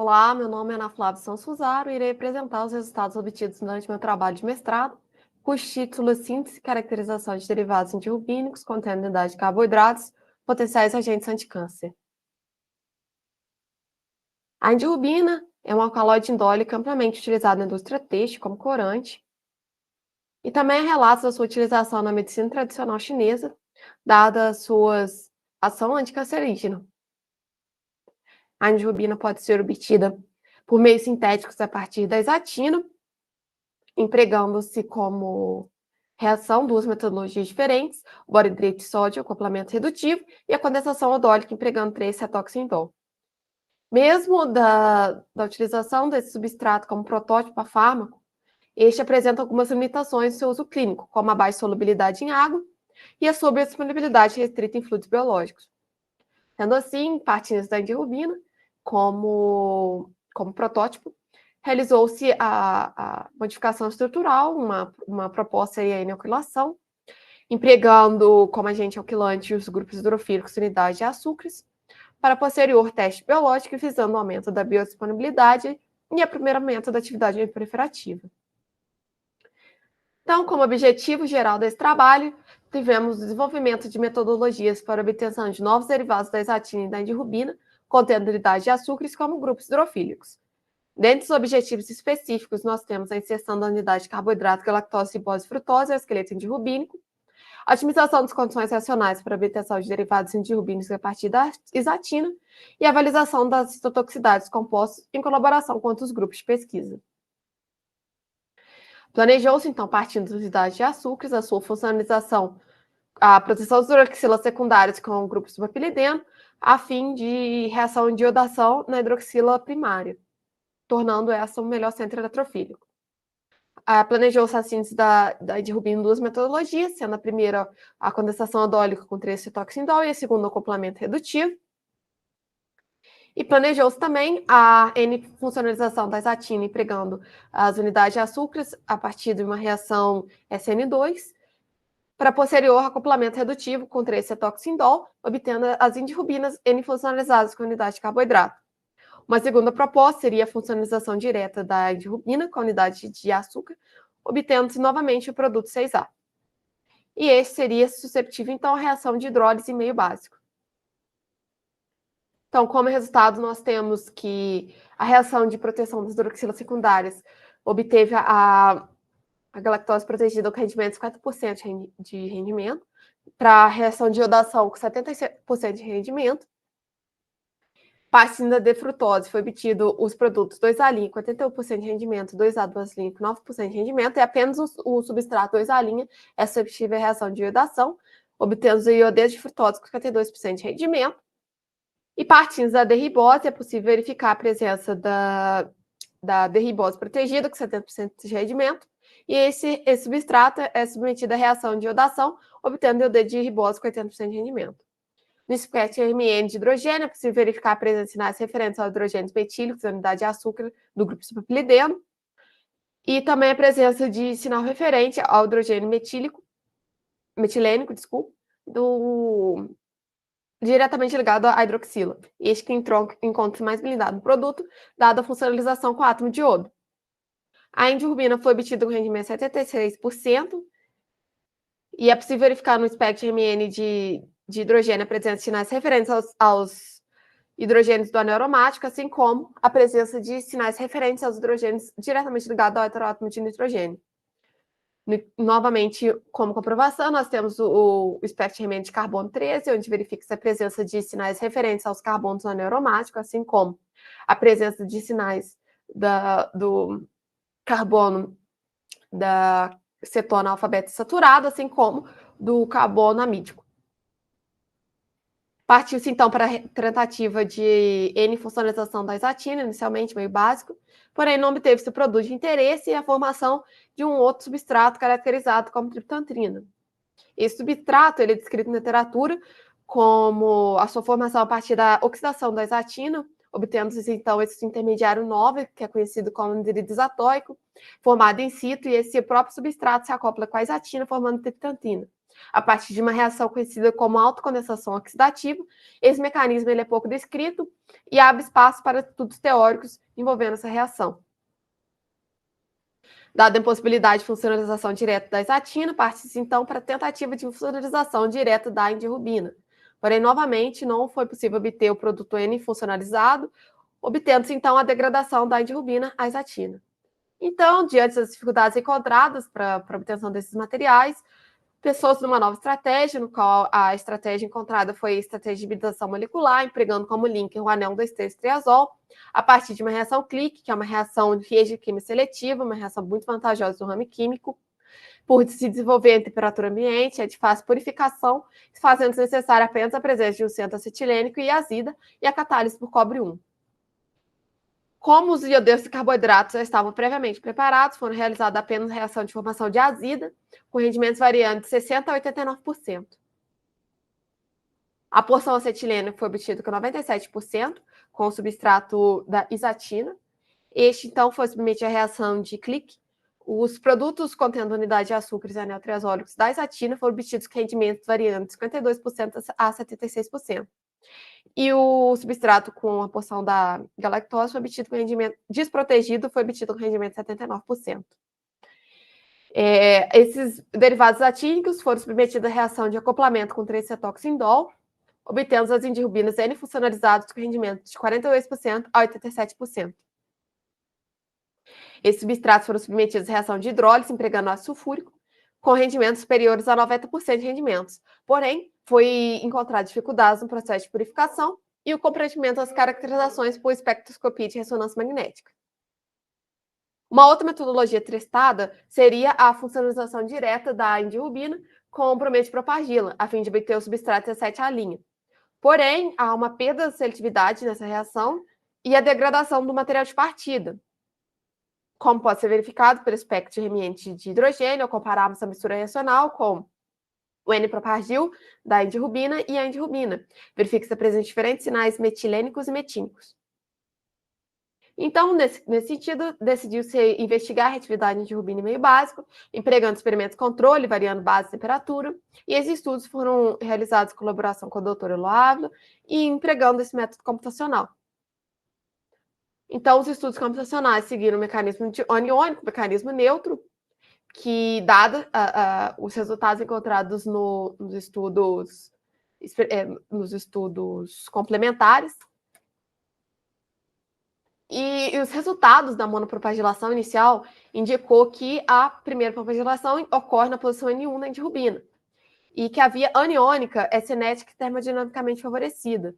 Olá, meu nome é Ana Flávia Sansuzaro e irei apresentar os resultados obtidos durante meu trabalho de mestrado, cujo título é Síntese e Caracterização de Derivados Antirrubínicos contendo unidade de carboidratos, potenciais agentes anticâncer. A andirrubina é um alcaloide indólico amplamente utilizado na indústria têxtil como corante, e também há relatos da sua utilização na medicina tradicional chinesa, dada a sua ação anticancerígena. A andirrubina pode ser obtida por meios sintéticos a partir da isatina, empregando-se como reação duas metodologias diferentes, o boridrato de sódio, acoplamento redutivo, e a condensação odólica, empregando 3-cetoxindol. Mesmo da utilização desse substrato como protótipo a fármaco, este apresenta algumas limitações no seu uso clínico, como a baixa solubilidade em água e a sobredisponibilidade restrita em fluidos biológicos. Sendo assim, partindo da andirrubina como protótipo, realizou-se a modificação estrutural, uma proposta aí a inoculação, empregando como agente alquilante os grupos hidrofílicos unidade de açúcares, para posterior teste biológico visando o aumento da biodisponibilidade e aprimoramento da atividade proliferativa. Então, como objetivo geral desse trabalho, tivemos o desenvolvimento de metodologias para a obtenção de novos derivados da isatina e da andirrubina, contendo unidade de açúcares como grupos hidrofílicos. Dentre os objetivos específicos, nós temos a inserção da unidade de carboidrato, galactose, ribose, frutose, e o esqueleto andirrubínico, a otimização das condições racionais para a obtenção de derivados andirrubínicos a partir da isatina e a avaliação das citotoxicidades compostos em colaboração com outros grupos de pesquisa. Planejou-se, então, partindo das unidades de açúcares, a sua funcionalização, a proteção dos hidroxilas secundários com o grupo subapilideno, a fim de reação de iodação na hidroxila primária, tornando essa um melhor centro eletrofílico. Planejou-se a síntese da andirrubina em duas metodologias, sendo a primeira a condensação odólica com 3-cetoxindol e a segunda o acoplamento redutivo. E planejou-se também a N-funcionalização da isatina empregando as unidades de açúcares a partir de uma reação SN2, para posterior acoplamento redutivo com 3-cetoxindol, obtendo as andirrubinas N-funcionalizadas com unidade de carboidrato. Uma segunda proposta seria a funcionalização direta da andirrubina com a unidade de açúcar, obtendo-se novamente o produto 6A. E esse seria susceptível, então, à reação de hidrólise em meio básico. Então, como resultado, nós temos que a reação de proteção das hidroxilas secundárias obteve a galactose protegida com rendimento de 50% de rendimento, para a reação de iodação com 70% de rendimento. Partindo da defrutose, foi obtido os produtos 2A' com 81% de rendimento, 2A 2' com 9% de rendimento, e apenas o substrato 2A' é suscetível à reação de iodação, obtendo o iodeto de frutose com 52% de rendimento. E partindo da derribose, é possível verificar a presença da derribose protegida com 70% de rendimento, e esse substrato é submetido à reação de iodação, obtendo iodeto de ribose com 80% de rendimento. No espectro RMN de hidrogênio, é possível verificar a presença de sinais referentes aos hidrogênios metílicos, a unidade de açúcar do grupo subapilideno, e também a presença de sinal referente ao hidrogênio metilênico, diretamente ligado à hidroxila. Este que encontra-se mais blindado no produto, dada a funcionalização com o átomo de iodo. A andirrubina foi obtida com rendimento de 76%, e é possível verificar no espectro RMN de hidrogênio a presença de sinais referentes aos hidrogênios do anel aromático, assim como a presença de sinais referentes aos hidrogênios diretamente ligados ao heteroátomo de nitrogênio. Novamente, como comprovação, nós temos o espectro RMN de carbono 13, onde verifica-se a presença de sinais referentes aos carbonos do anel aromático, assim como a presença de sinais do carbono da cetona alfabeto saturado, assim como do carbono amídico. Partiu-se, então, para a tentativa de N-funcionalização da isatina, inicialmente meio básico, porém não obteve-se o produto de interesse e a formação de um outro substrato caracterizado como triptantrina. Esse substrato ele é descrito na literatura como a sua formação a partir da oxidação da isatina, obtendo-se, então, esse intermediário nobre, que é conhecido como anidrido isotóico, formado in situ, e esse próprio substrato se acopla com a isatina, formando triptantrina. a partir de uma reação conhecida como autocondensação oxidativa. Esse mecanismo ele é pouco descrito e abre espaço para estudos teóricos envolvendo essa reação. Dada a impossibilidade de funcionalização direta da isatina, parte-se então para a tentativa de funcionalização direta da indirrubina. Porém, novamente, não foi possível obter o produto N funcionalizado, obtendo-se então a degradação da indirrubina à isatina. Então, diante das dificuldades encontradas para a obtenção desses materiais, pensou-se numa nova estratégia, no qual a estratégia encontrada foi a estratégia de hibridação molecular, empregando como linker o anel 2,3-triazol, a partir de uma reação clique, que é uma reação de reagir-química seletiva, uma reação muito vantajosa do ramo químico, por se desenvolver em temperatura ambiente, é de fácil purificação, fazendo necessária apenas a presença de um centro acetilênico e azida e a catálise por cobre 1. Como os iodeus de carboidratos já estavam previamente preparados, foram realizadas apenas reação de formação de azida, com rendimentos variando de 60% a 89%. A porção acetilênica foi obtida com 97%, com o substrato da isatina. Este, então, foi submetido à reação de Click. Os produtos contendo unidade de açúcares e anel triazólicos da isatina foram obtidos com rendimentos variando de 52% a 76%. E o substrato com a porção da galactose foi obtido com rendimento desprotegido, foi obtido com rendimento de 79%. Esses derivados atínicos foram submetidos à reação de acoplamento com 3-cetoxindol, obtendo as indirrubinas N funcionalizadas com rendimento de 42% a 87%. Esses substratos foram submetidos à reação de hidrólise, empregando ácido sulfúrico, com rendimentos superiores a 90% de rendimentos. Porém, foi encontrado dificuldades no processo de purificação e o comprometimento das caracterizações por espectroscopia de ressonância magnética. Uma outra metodologia testada seria a funcionalização direta da indirrubina com brometilpropagila, a fim de obter o substrato 17A'. Porém, há uma perda de seletividade nessa reação e a degradação do material de partida, como pode ser verificado pelo espectro remiente de hidrogênio, ao compararmos a mistura reacional com o N-propagil da indirrubina e a indirrubina. Verifica-se a presença de diferentes sinais metilênicos e metínicos. Então, nesse sentido, decidiu-se investigar a reatividade de indirrubina em meio básico, empregando experimentos de controle, variando base e temperatura, e esses estudos foram realizados em colaboração com a doutora Loávila e empregando esse método computacional. Então, os estudos computacionais seguiram o mecanismo aniônico, mecanismo neutro, que, dado os resultados encontrados nos estudos complementares, e os resultados da monopropagilação inicial indicou que a primeira propagilação ocorre na posição N1 da indirrubina, e que a via aniônica é cinética e termodinamicamente favorecida.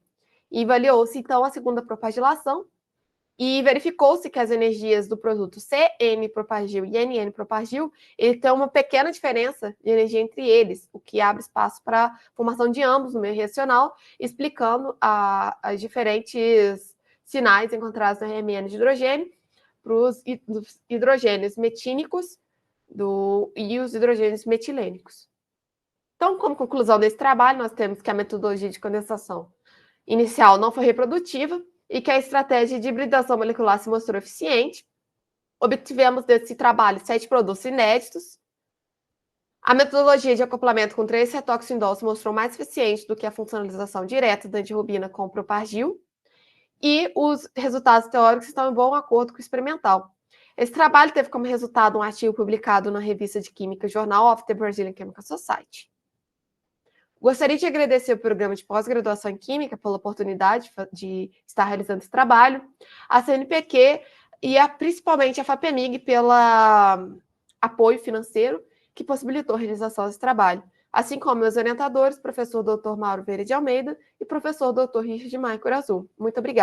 E avaliou-se, então, a segunda propagilação, e verificou-se que as energias do produto CN-propagil e NN-propagil, ele tem uma pequena diferença de energia entre eles, o que abre espaço para a formação de ambos no meio reacional, explicando as diferentes sinais encontrados no RMN de hidrogênio para os hidrogênios metínicos e os hidrogênios metilênicos. Então, como conclusão desse trabalho, nós temos que a metodologia de condensação inicial não foi reprodutiva, e que a estratégia de hibridação molecular se mostrou eficiente. Obtivemos desse trabalho 7 produtos inéditos. A metodologia de acoplamento com 3-cetoxindol se mostrou mais eficiente do que a funcionalização direta da indirrubina com o propargil. E os resultados teóricos estão em bom acordo com o experimental. Esse trabalho teve como resultado um artigo publicado na revista de Química Journal of the Brazilian Chemical Society. Gostaria de agradecer o programa de pós-graduação em Química pela oportunidade de estar realizando esse trabalho, a CNPq e principalmente a FAPEMIG pelo apoio financeiro que possibilitou a realização desse trabalho, assim como meus orientadores, professor Dr. Mauro Vieira de Almeida e professor Dr. Richard Maia Corazul. Muito obrigada.